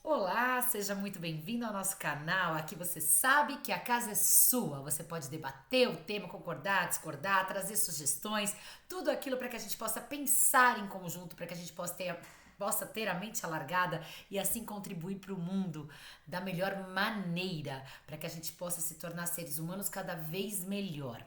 Olá, seja muito bem-vindo ao nosso canal. Aqui você sabe que a casa é sua. Você pode debater o tema, concordar, discordar, trazer sugestões, tudo aquilo para que a gente possa pensar em conjunto, para que a gente possa ter a mente alargada e assim contribuir para o mundo da melhor maneira, para que a gente possa se tornar seres humanos cada vez melhor.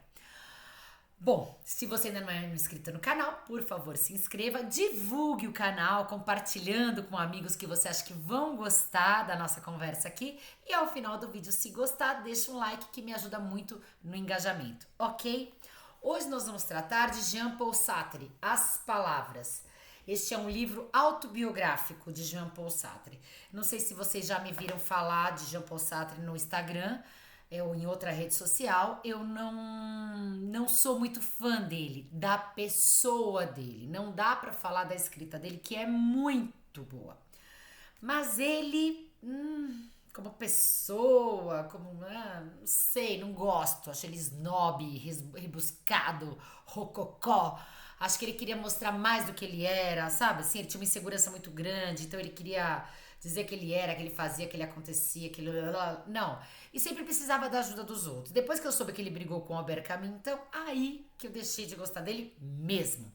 Bom, se você ainda não é inscrito no canal, por favor, se inscreva, divulgue o canal, compartilhando com amigos que você acha que vão gostar da nossa conversa aqui. E ao final do vídeo, se gostar, deixa um like que me ajuda muito no engajamento, ok? Hoje nós vamos tratar de Jean-Paul Sartre, As Palavras. Este é um livro autobiográfico de Jean-Paul Sartre. Não sei se vocês já me viram falar de Jean-Paul Sartre no Instagram, ou em outra rede social. Eu não sou muito fã dele, da pessoa dele. Não dá pra falar da escrita dele, que é muito boa. Mas ele, como pessoa, não sei, não gosto. Acho ele snob, rebuscado, rococó. Acho que ele queria mostrar mais do que ele era, sabe? Assim, ele tinha uma insegurança muito grande, então ele queria dizer que ele era, que ele fazia, que ele acontecia, que ele... Não. E sempre precisava da ajuda dos outros. Depois que eu soube que ele brigou com o Albert Camus, então aí que eu deixei de gostar dele mesmo.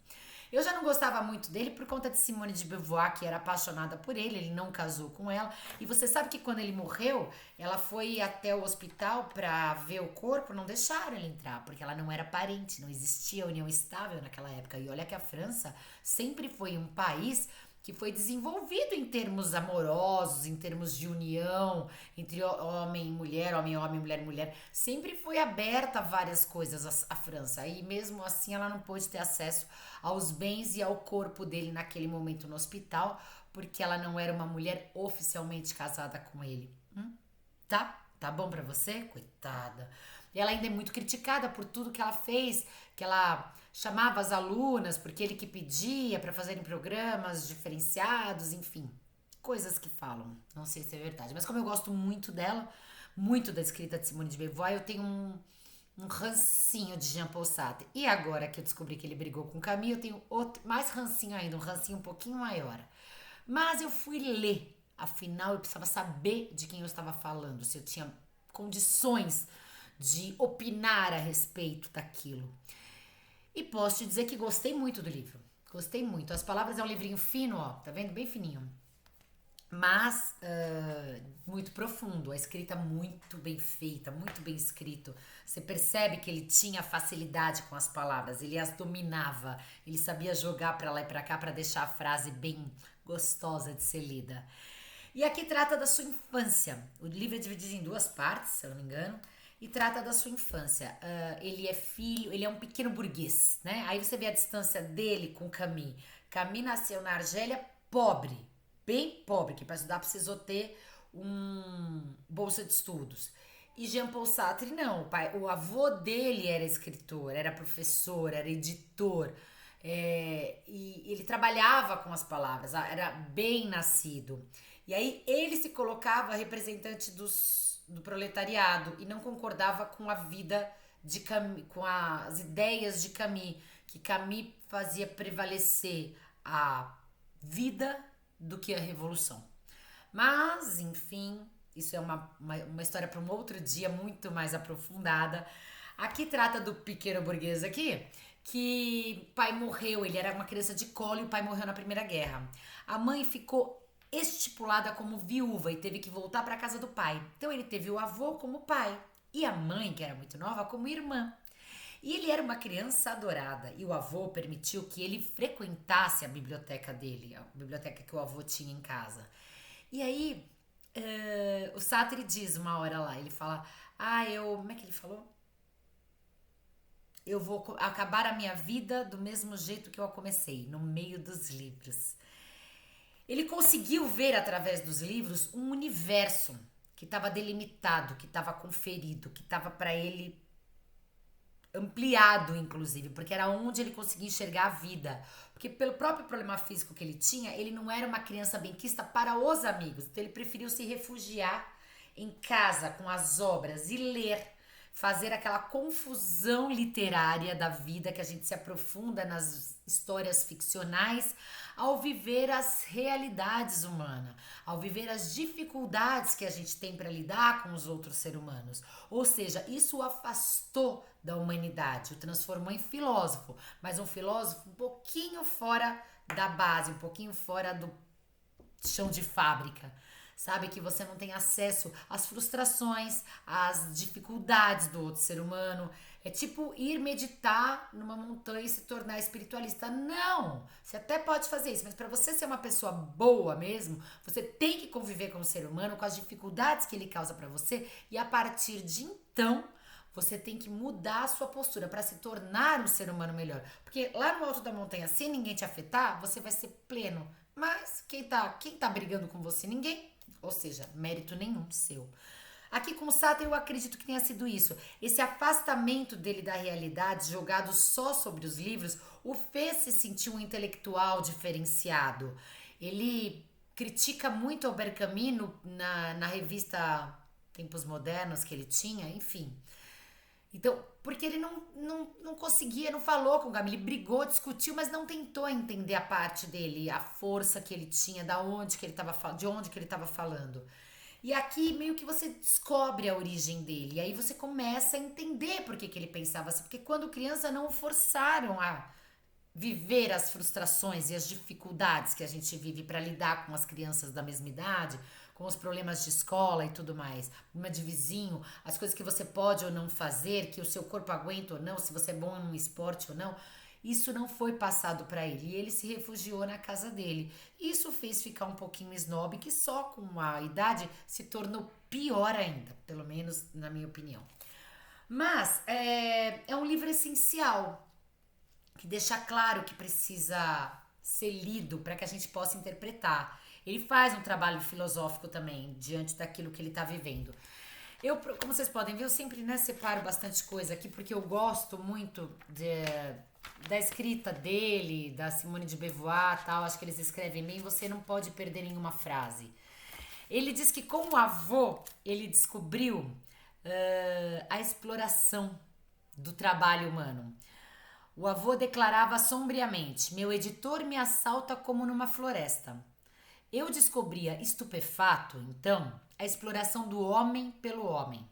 Eu já não gostava muito dele por conta de Simone de Beauvoir, que era apaixonada por ele não casou com ela. E você sabe que quando ele morreu, ela foi até o hospital pra ver o corpo, não deixaram ele entrar, porque ela não era parente, não existia união estável naquela época. E olha que a França sempre foi um país que foi desenvolvido em termos amorosos, em termos de união entre homem e mulher, homem, mulher e mulher. Sempre foi aberta a várias coisas a França. E mesmo assim ela não pôde ter acesso aos bens e ao corpo dele naquele momento no hospital, porque ela não era uma mulher oficialmente casada com ele. Tá? Tá bom pra você? Coitada. E ela ainda é muito criticada por tudo que ela fez, que ela chamava as alunas porque ele que pedia pra fazerem programas diferenciados, enfim, coisas que falam. Não sei se é verdade, mas como eu gosto muito dela, muito da escrita de Simone de Beauvoir, eu tenho um rancinho de Jean-Paul Sartre. E agora que eu descobri que ele brigou com Camille, eu tenho outro, mais rancinho ainda, um rancinho um pouquinho maior. Mas eu fui ler. Afinal, eu precisava saber de quem eu estava falando, se eu tinha condições de opinar a respeito daquilo. E posso te dizer que gostei muito do livro. Gostei muito. As Palavras é um livrinho fino, ó, tá vendo? Bem fininho. Mas muito profundo, a escrita muito bem feita, muito bem escrito. Você percebe que ele tinha facilidade com as palavras, ele as dominava, ele sabia jogar pra lá e pra cá pra deixar a frase bem gostosa de ser lida. E aqui trata da sua infância. O livro é dividido em duas partes, se eu não me engano, e trata da sua infância. Ele é filho, ele é um pequeno burguês, né? Aí você vê a distância dele com Camille. Camille nasceu na Argélia pobre, bem pobre, que para estudar precisou ter um bolsa de estudos. E Jean-Paul Sartre não, o avô dele era escritor, era professor, era editor, e ele trabalhava com as palavras, era bem nascido. E aí ele se colocava representante do proletariado e não concordava com a vida de Camus, com as ideias de Camus, que Camus fazia prevalecer a vida do que a revolução. Mas, enfim, isso é uma história para um outro dia muito mais aprofundada. Aqui trata do pequeno burguês aqui, que pai morreu, ele era uma criança de colo e o pai morreu na Primeira Guerra. A mãe ficou estipulada como viúva e teve que voltar para casa do pai. Então ele teve o avô como pai e a mãe, que era muito nova, como irmã. E ele era uma criança adorada e o avô permitiu que ele frequentasse a biblioteca dele, a biblioteca que o avô tinha em casa. E aí, o Sartre diz uma hora lá, ele fala, como é que ele falou? Eu vou acabar a minha vida do mesmo jeito que eu a comecei, no meio dos livros. Ele conseguiu ver através dos livros um universo que estava delimitado, que estava conferido, que estava para ele ampliado, inclusive, porque era onde ele conseguia enxergar a vida. Porque pelo próprio problema físico que ele tinha, ele não era uma criança benquista para os amigos. Então ele preferiu se refugiar em casa com as obras e ler. fazer aquela confusão literária da vida, que a gente se aprofunda nas histórias ficcionais, ao viver as realidades humanas, ao viver as dificuldades que a gente tem para lidar com os outros seres humanos. Ou seja, isso o afastou da humanidade, o transformou em filósofo, mas um filósofo um pouquinho fora da base, um pouquinho fora do chão de fábrica. Sabe, que você não tem acesso às frustrações, às dificuldades do outro ser humano. É tipo ir meditar numa montanha e se tornar espiritualista. Não! Você até pode fazer isso, mas para você ser uma pessoa boa mesmo, você tem que conviver com o ser humano, com as dificuldades que ele causa para você, e a partir de então, você tem que mudar a sua postura para se tornar um ser humano melhor. Porque lá no alto da montanha, sem ninguém te afetar, você vai ser pleno. Mas quem tá brigando com você? Ninguém. Ou seja, mérito nenhum seu. Aqui com o Sartre eu acredito que tenha sido isso. Esse afastamento dele da realidade, jogado só sobre os livros, o fez se sentir um intelectual diferenciado. Ele critica muito Albert Camus na revista Tempos Modernos que ele tinha, enfim. Então, porque ele não conseguia, não falou com o Gabi, ele brigou, discutiu, mas não tentou entender a parte dele, a força que ele tinha, de onde que ele estava falando. E aqui meio que você descobre a origem dele, e aí você começa a entender por que ele pensava assim, porque quando criança não o forçaram a viver as frustrações e as dificuldades que a gente vive para lidar com as crianças da mesma idade, com os problemas de escola e tudo mais, problema de vizinho, as coisas que você pode ou não fazer, que o seu corpo aguenta ou não, se você é bom em um esporte ou não, isso não foi passado para ele e ele se refugiou na casa dele. Isso fez ficar um pouquinho snob, que só com a idade se tornou pior ainda, pelo menos na minha opinião. Mas é um livro essencial, que deixa claro que precisa ser lido para que a gente possa interpretar. Ele faz um trabalho filosófico também, diante daquilo que ele está vivendo. Eu, como vocês podem ver, eu sempre separo bastante coisa aqui, porque eu gosto muito da escrita dele, da Simone de Beauvoir, tal. Acho que eles escrevem bem, você não pode perder nenhuma frase. Ele diz que com o avô, ele descobriu a exploração do trabalho humano. O avô declarava sombriamente: meu editor me assalta como numa floresta. Eu descobria estupefato, então, a exploração do homem pelo homem.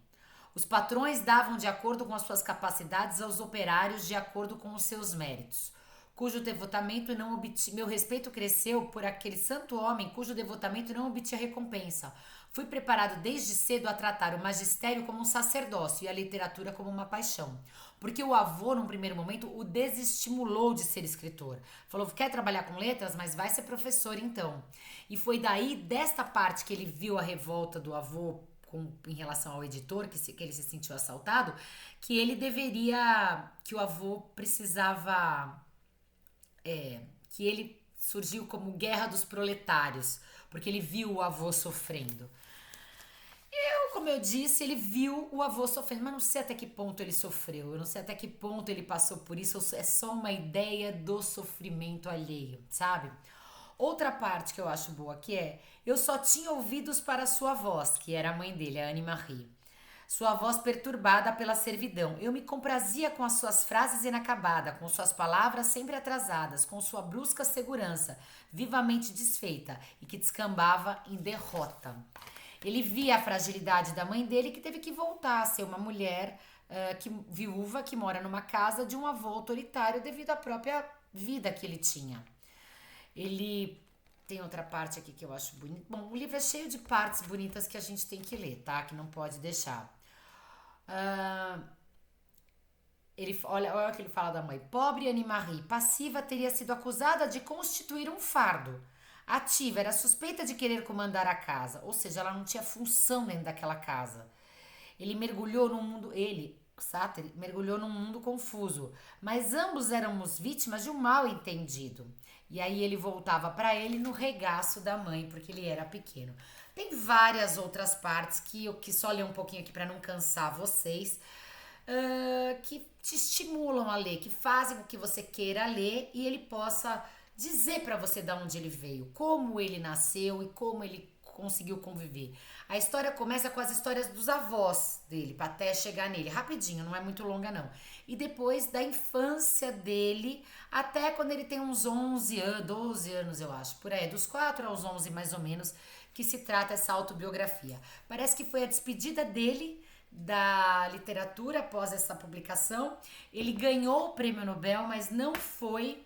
Os patrões davam de acordo com as suas capacidades aos operários de acordo com os seus méritos, cujo devotamento não obtinha. Meu respeito cresceu por aquele santo homem cujo devotamento não obtinha recompensa. Fui preparado desde cedo a tratar o magistério como um sacerdócio e a literatura como uma paixão. Porque o avô, num primeiro momento, o desestimulou de ser escritor. Falou, quer trabalhar com letras, mas vai ser professor então. E foi daí, desta parte, que ele viu a revolta do avô em relação ao editor, que ele se sentiu assaltado, que ele deveria, que o avô precisava, que ele surgiu como guerra dos proletários, porque ele viu o avô sofrendo. Como eu disse, ele viu o avô sofrendo, mas não sei até que ponto ele sofreu, eu não sei até que ponto ele passou por isso, é só uma ideia do sofrimento alheio, sabe? Outra parte que eu acho boa aqui eu só tinha ouvidos para sua voz, que era a mãe dele, a Anne-Marie. Sua voz perturbada pela servidão. Eu me comprazia com as suas frases inacabadas, com suas palavras sempre atrasadas, com sua brusca segurança, vivamente desfeita e que descambava em derrota. Ele via a fragilidade da mãe dele, que teve que voltar a ser uma mulher viúva que mora numa casa de um avô autoritário devido à própria vida que ele tinha. Ele tem outra parte aqui que eu acho bonita. Bom, o livro é cheio de partes bonitas que a gente tem que ler, tá? Que não pode deixar. Olha o que ele fala da mãe. Pobre Anne-Marie, passiva, teria sido acusada de constituir um fardo. Ativa, era suspeita de querer comandar a casa, ou seja, ela não tinha função dentro daquela casa. Sartre, mergulhou num mundo confuso, mas ambos éramos vítimas de um mal entendido. E aí ele voltava para ele no regaço da mãe, porque ele era pequeno. Tem várias outras partes que eu que só ler um pouquinho aqui para não cansar vocês, que te estimulam a ler, que fazem com que você queira ler e ele possa dizer para você de onde ele veio, como ele nasceu e como ele conseguiu conviver. A história começa com as histórias dos avós dele, pra até chegar nele, rapidinho, não é muito longa não. E depois da infância dele, até quando ele tem uns 11 anos, 12 anos eu acho, por aí, dos 4 aos 11 mais ou menos, que se trata essa autobiografia. Parece que foi a despedida dele da literatura após essa publicação. Ele ganhou o prêmio Nobel, mas não foi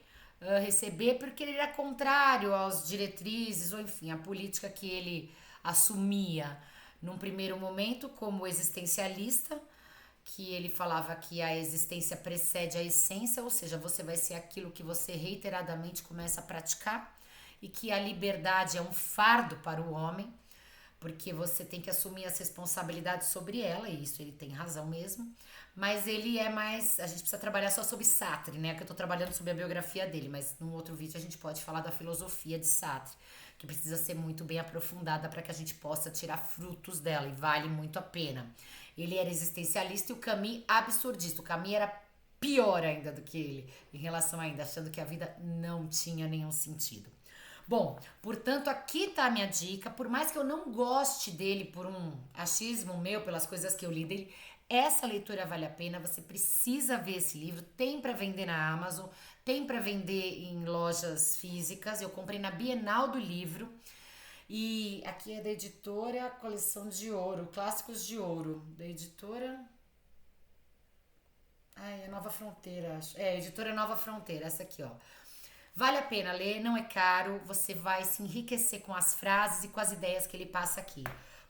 receber porque ele era contrário às diretrizes, ou enfim, à política que ele assumia num primeiro momento como existencialista, que ele falava que a existência precede a essência, ou seja, você vai ser aquilo que você reiteradamente começa a praticar, e que a liberdade é um fardo para o homem, porque você tem que assumir as responsabilidades sobre ela, e isso ele tem razão mesmo. Mas ele é mais. A gente precisa trabalhar só sobre Sartre, né? Que eu tô trabalhando sobre a biografia dele, mas num outro vídeo a gente pode falar da filosofia de Sartre, que precisa ser muito bem aprofundada para que a gente possa tirar frutos dela, e vale muito a pena. Ele era existencialista e o Camus absurdista. O Camus era pior ainda do que ele, em relação ainda, achando que a vida não tinha nenhum sentido. Bom, portanto, aqui tá a minha dica. Por mais que eu não goste dele por um achismo meu, pelas coisas que eu li dele, essa leitura vale a pena. Você precisa ver esse livro. Tem para vender na Amazon, tem para vender em lojas físicas. Eu comprei na Bienal do Livro. E aqui é da editora Coleção de Ouro, Clássicos de Ouro, da editora. Ai, é Nova Fronteira, acho. É, editora Nova Fronteira, essa aqui, ó. Vale a pena ler, não é caro, você vai se enriquecer com as frases e com as ideias que ele passa aqui.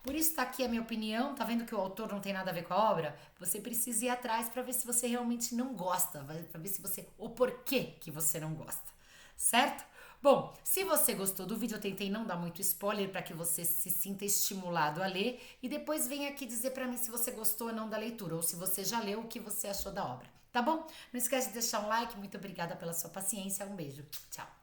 Por isso tá aqui a minha opinião, tá vendo que o autor não tem nada a ver com a obra? Você precisa ir atrás para ver se você realmente não gosta, para ver se você o porquê que você não gosta, certo? Bom, se você gostou do vídeo, eu tentei não dar muito spoiler para que você se sinta estimulado a ler e depois vem aqui dizer para mim se você gostou ou não da leitura ou se você já leu o que você achou da obra. Tá bom? Não esquece de deixar um like. Muito obrigada pela sua paciência. Um beijo. Tchau.